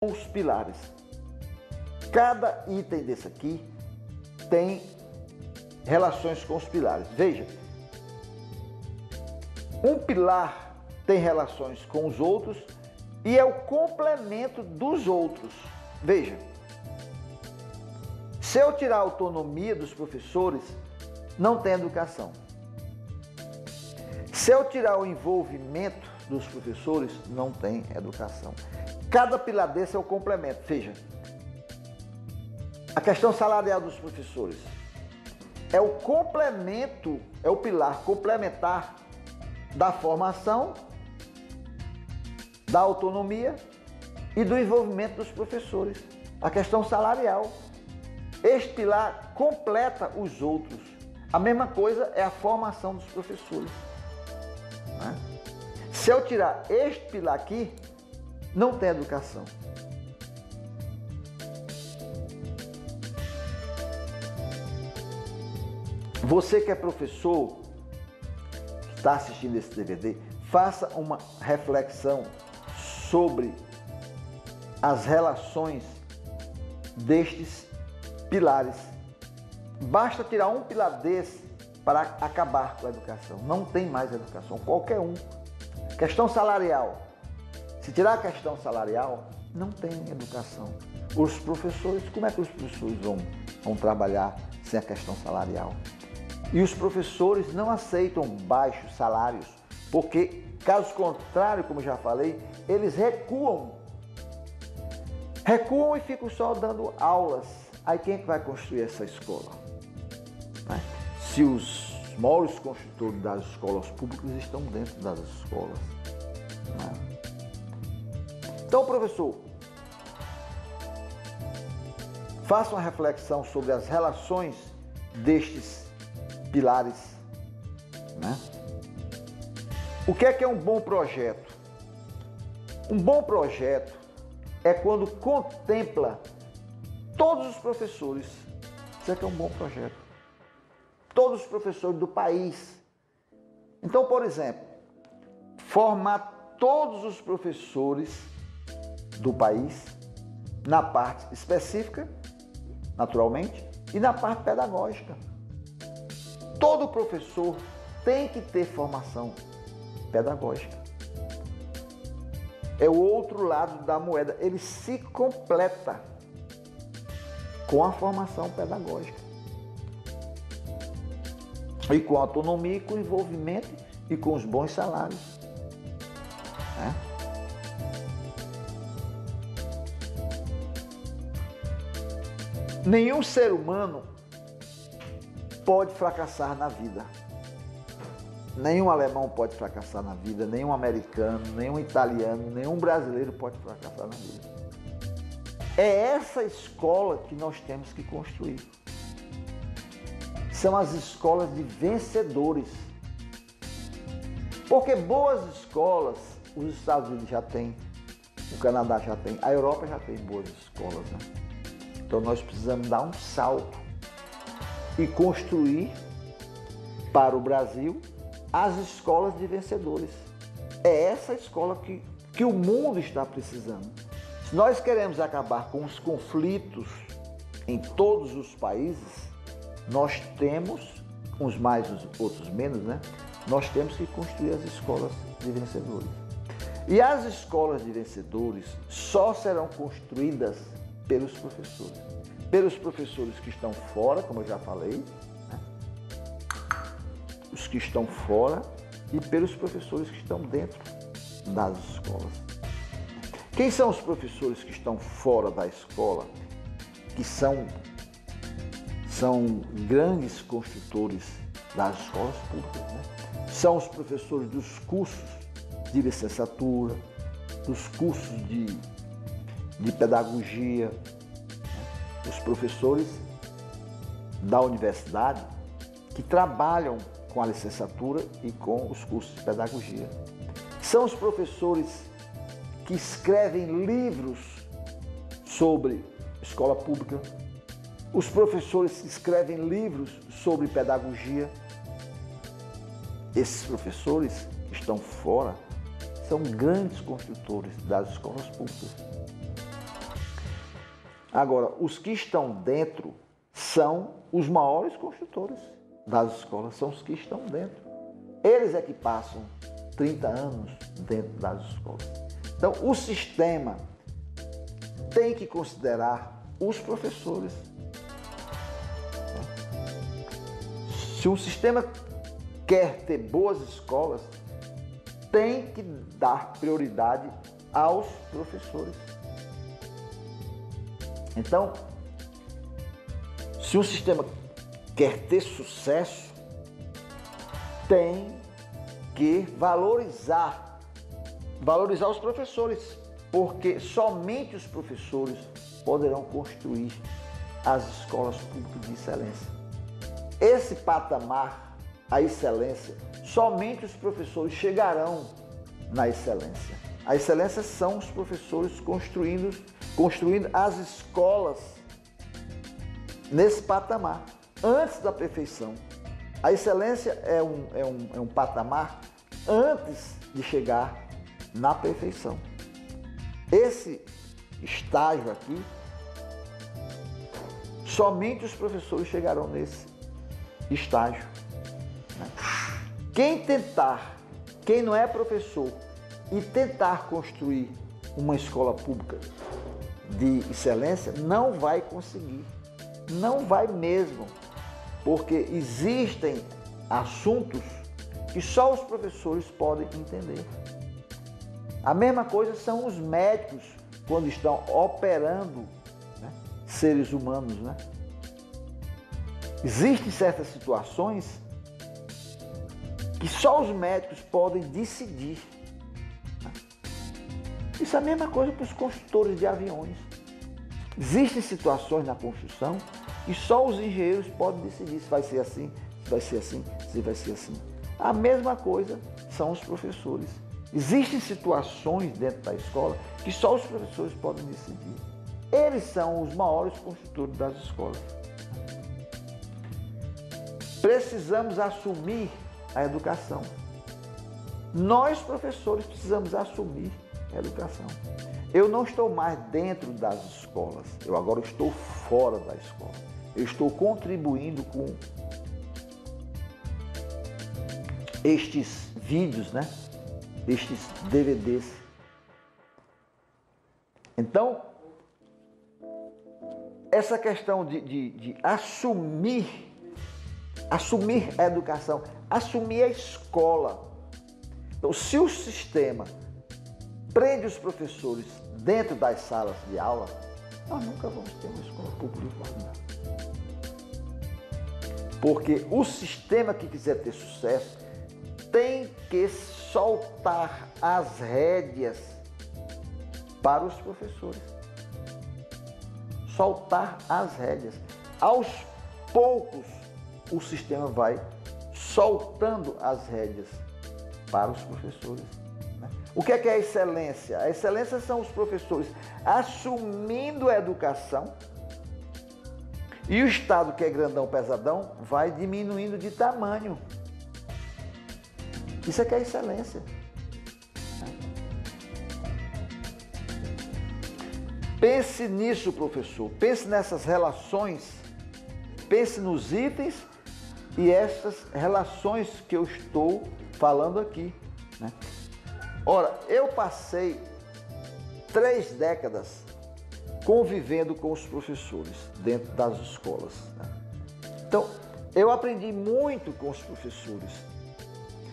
os pilares. Cada item desse aqui tem relações com os pilares. Veja, um pilar tem relações com os outros e é o complemento dos outros. Veja, se eu tirar a autonomia dos professores, não tem educação. Se eu tirar o envolvimento dos professores, não tem educação. Cada pilar desse é o complemento. Veja, a questão salarial dos professores é o complemento, é o pilar complementar da formação, da autonomia e do envolvimento dos professores. A questão salarial. Este pilar completa os outros. A mesma coisa é a formação dos professores. Se eu tirar este pilar aqui, não tem educação. Você que é professor, que está assistindo esse DVD, faça uma reflexão sobre as relações destes pilares. Basta tirar um pilar desse para acabar com a educação. Não tem mais educação, qualquer um. Questão salarial. Se tirar a questão salarial, não tem educação. Os professores, como é que os professores vão trabalhar sem a questão salarial? E os professores não aceitam baixos salários, porque, caso contrário, como já falei, eles recuam. Recuam e ficam só dando aulas. Aí quem é que vai construir essa escola? Se os maiores construtores das escolas públicas estão dentro das escolas. Então, professor, faça uma reflexão sobre as relações destes pilares. O que é um bom projeto? Um bom projeto é quando contempla todos os professores. Isso é um bom projeto. Todos os professores do país. Então, por exemplo, formar todos os professores do país na parte específica, naturalmente, e na parte pedagógica. Todo professor tem que ter formação pedagógica. É o outro lado da moeda. Ele se completa com a formação pedagógica. E com a autonomia, e com o envolvimento e com os bons salários. Nenhum ser humano pode fracassar na vida. Nenhum alemão pode fracassar na vida, nenhum americano, nenhum italiano, nenhum brasileiro pode fracassar na vida. É essa escola que nós temos que construir. São as escolas de vencedores. Porque boas escolas, os Estados Unidos já têm, o Canadá já tem, a Europa já tem boas escolas. Então nós precisamos dar um salto e construir para o Brasil as escolas de vencedores. É essa escola que o mundo está precisando. Se nós queremos acabar com os conflitos em todos os países, nós temos, uns mais, os outros menos, nós temos que construir as escolas de vencedores. E as escolas de vencedores só serão construídas pelos professores. Pelos professores que estão fora, como eu já falei, os que estão fora, e pelos professores que estão dentro das escolas. Quem são os professores que estão fora da escola, que são grandes construtores das escolas públicas? São os professores dos cursos de licenciatura, dos cursos de pedagogia, os professores da universidade que trabalham com a licenciatura e com os cursos de pedagogia. São os professores que escrevem livros sobre escola pública, os professores que escrevem livros sobre pedagogia. Esses professores que estão fora são grandes construtores das escolas públicas. Agora, os que estão dentro são os maiores construtores das escolas, são os que estão dentro. Eles é que passam 30 anos dentro das escolas. Então, o sistema tem que considerar os professores. Se o sistema quer ter boas escolas, tem que dar prioridade aos professores. Então, se o sistema quer ter sucesso, tem que valorizar os professores, porque somente os professores poderão construir as escolas públicas de excelência. Esse patamar, a excelência, somente os professores chegarão na excelência. A excelência são os professores construindo as escolas nesse patamar, antes da perfeição. A excelência é um patamar antes de chegar na perfeição. Esse estágio aqui, somente os professores chegarão nesse estágio. Quem não é professor e tentar construir uma escola pública de excelência, não vai conseguir. Não vai mesmo, porque existem assuntos que só os professores podem entender. A mesma coisa são os médicos quando estão operando, né, seres humanos, né? Existem certas situações que só os médicos podem decidir. Né? Isso é a mesma coisa para os construtores de aviões. Existem situações na construção que só os engenheiros podem decidir se vai ser assim, se vai ser assim, se vai ser assim. A mesma coisa são os professores. Existem situações dentro da escola que só os professores podem decidir. Eles são os maiores construtores das escolas. Precisamos assumir a educação. Nós, professores, precisamos assumir a educação. Eu não estou mais dentro das escolas, eu agora estou fora da escola. Eu estou contribuindo com estes vídeos, né? Estes DVDs. Então, essa questão de assumir a educação, assumir a escola. Então, se o sistema prende os professores dentro das salas de aula, nós nunca vamos ter uma escola pública de qualidade. Porque o sistema que quiser ter sucesso tem que soltar as rédeas para os professores. Soltar as rédeas. Aos poucos, o sistema vai soltando as rédeas para os professores. O que é a excelência? A excelência são os professores assumindo a educação e o Estado, que é grandão, pesadão, vai diminuindo de tamanho. Isso é que é a excelência. Pense nisso, professor. Pense nessas relações. Pense nos itens e essas relações que eu estou falando aqui, né? Ora, eu passei 3 décadas convivendo com os professores dentro das escolas, né? Então, eu aprendi muito com os professores.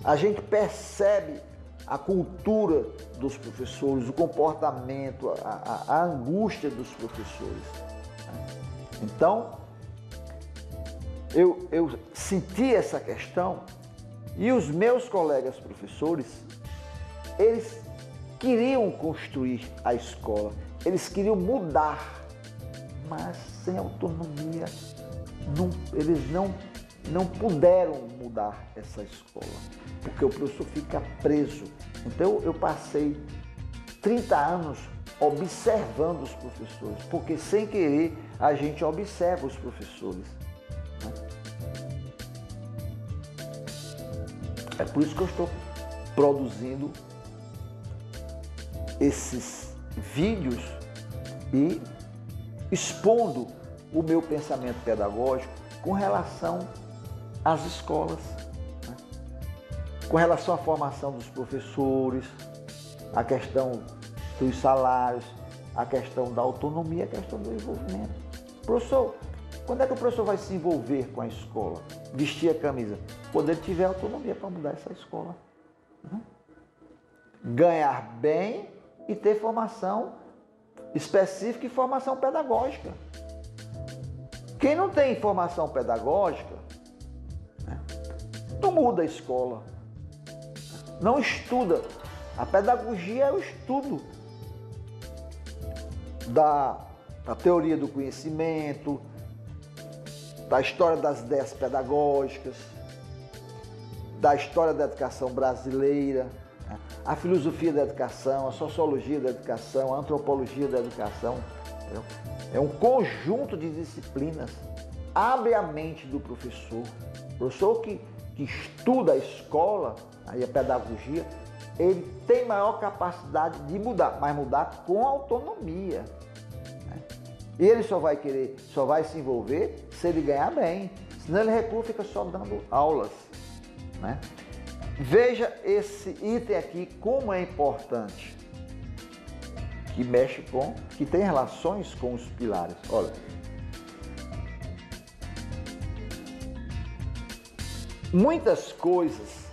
A gente percebe a cultura dos professores, o comportamento, a angústia dos professores, né? Então, eu senti essa questão e os meus colegas professores, eles queriam construir a escola, eles queriam mudar, mas sem autonomia, eles não puderam mudar essa escola, porque o professor fica preso. Então eu passei 30 anos observando os professores, porque sem querer a gente observa os professores, né? É por isso que eu estou produzindo esses vídeos e expondo o meu pensamento pedagógico com relação às escolas, né? Com relação à formação dos professores, a questão dos salários, a questão da autonomia, a questão do envolvimento. Professor, quando é que o professor vai se envolver com a escola? Vestir a camisa? Quando ele tiver autonomia para mudar essa escola. Né? Ganhar bem e ter formação específica e formação pedagógica. Quem não tem formação pedagógica, né, não muda a escola, não estuda. A pedagogia é o estudo da teoria do conhecimento, da história das ideias pedagógicas, da história da educação brasileira, né, a filosofia da educação, a sociologia da educação, a antropologia da educação. Entendeu? É um conjunto de disciplinas. Abre a mente do professor. O professor que estuda a escola e a pedagogia, ele tem maior capacidade de mudar, mas mudar com autonomia. Né? E ele só vai se envolver se ele ganhar bem. Senão ele recua, fica só dando aulas. Né? Veja esse item aqui, como é importante. Que tem relações com os pilares. Olha, muitas coisas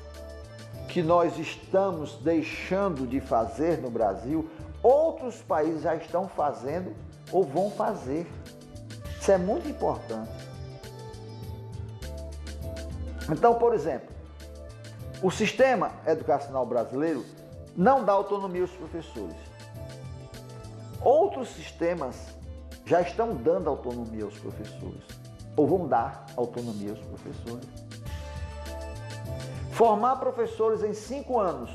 que nós estamos deixando de fazer no Brasil, outros países já estão fazendo ou vão fazer. Isso é muito importante. Então, por exemplo, o sistema educacional brasileiro não dá autonomia aos professores. Outros sistemas já estão dando autonomia aos professores, ou vão dar autonomia aos professores. Formar professores em 5 anos.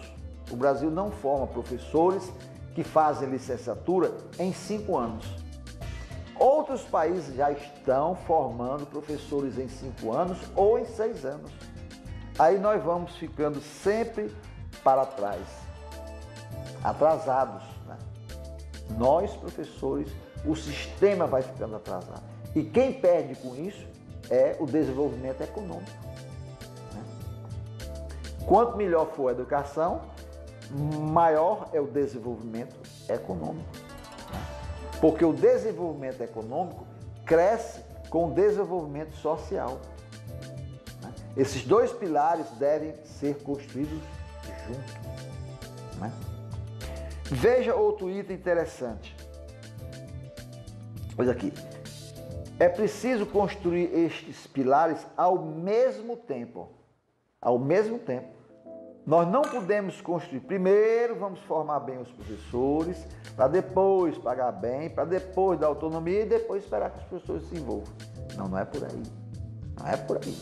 O Brasil não forma professores que fazem licenciatura em 5 anos. Outros países já estão formando professores em 5 anos ou em 6 anos. Aí nós vamos ficando sempre para trás, atrasados. Nós, professores, o sistema vai ficando atrasado. E quem perde com isso é o desenvolvimento econômico. Né? Quanto melhor for a educação, maior é o desenvolvimento econômico. Né? Porque o desenvolvimento econômico cresce com o desenvolvimento social. Né? Esses dois pilares devem ser construídos juntos. Né? Veja outro item interessante. Olha aqui. É preciso construir estes pilares ao mesmo tempo. Ao mesmo tempo. Nós não podemos construir. Primeiro vamos formar bem os professores, para depois pagar bem, para depois dar autonomia e depois esperar que os professores se envolvam. Não, não é por aí. Não é por aí.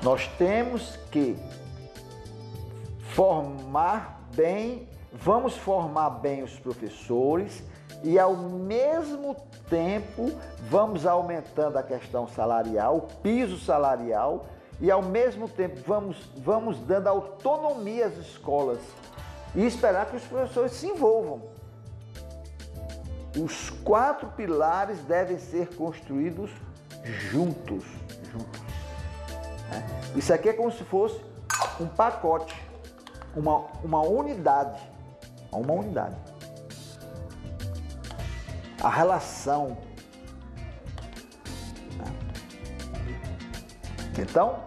Nós temos que formar bem. Vamos formar bem os professores e, ao mesmo tempo, vamos aumentando a questão salarial, o piso salarial, e, ao mesmo tempo, vamos dando autonomia às escolas e esperar que os professores se envolvam. Os 4 pilares devem ser construídos juntos. Isso aqui é como se fosse um pacote, uma unidade. Uma unidade. A relação. Então,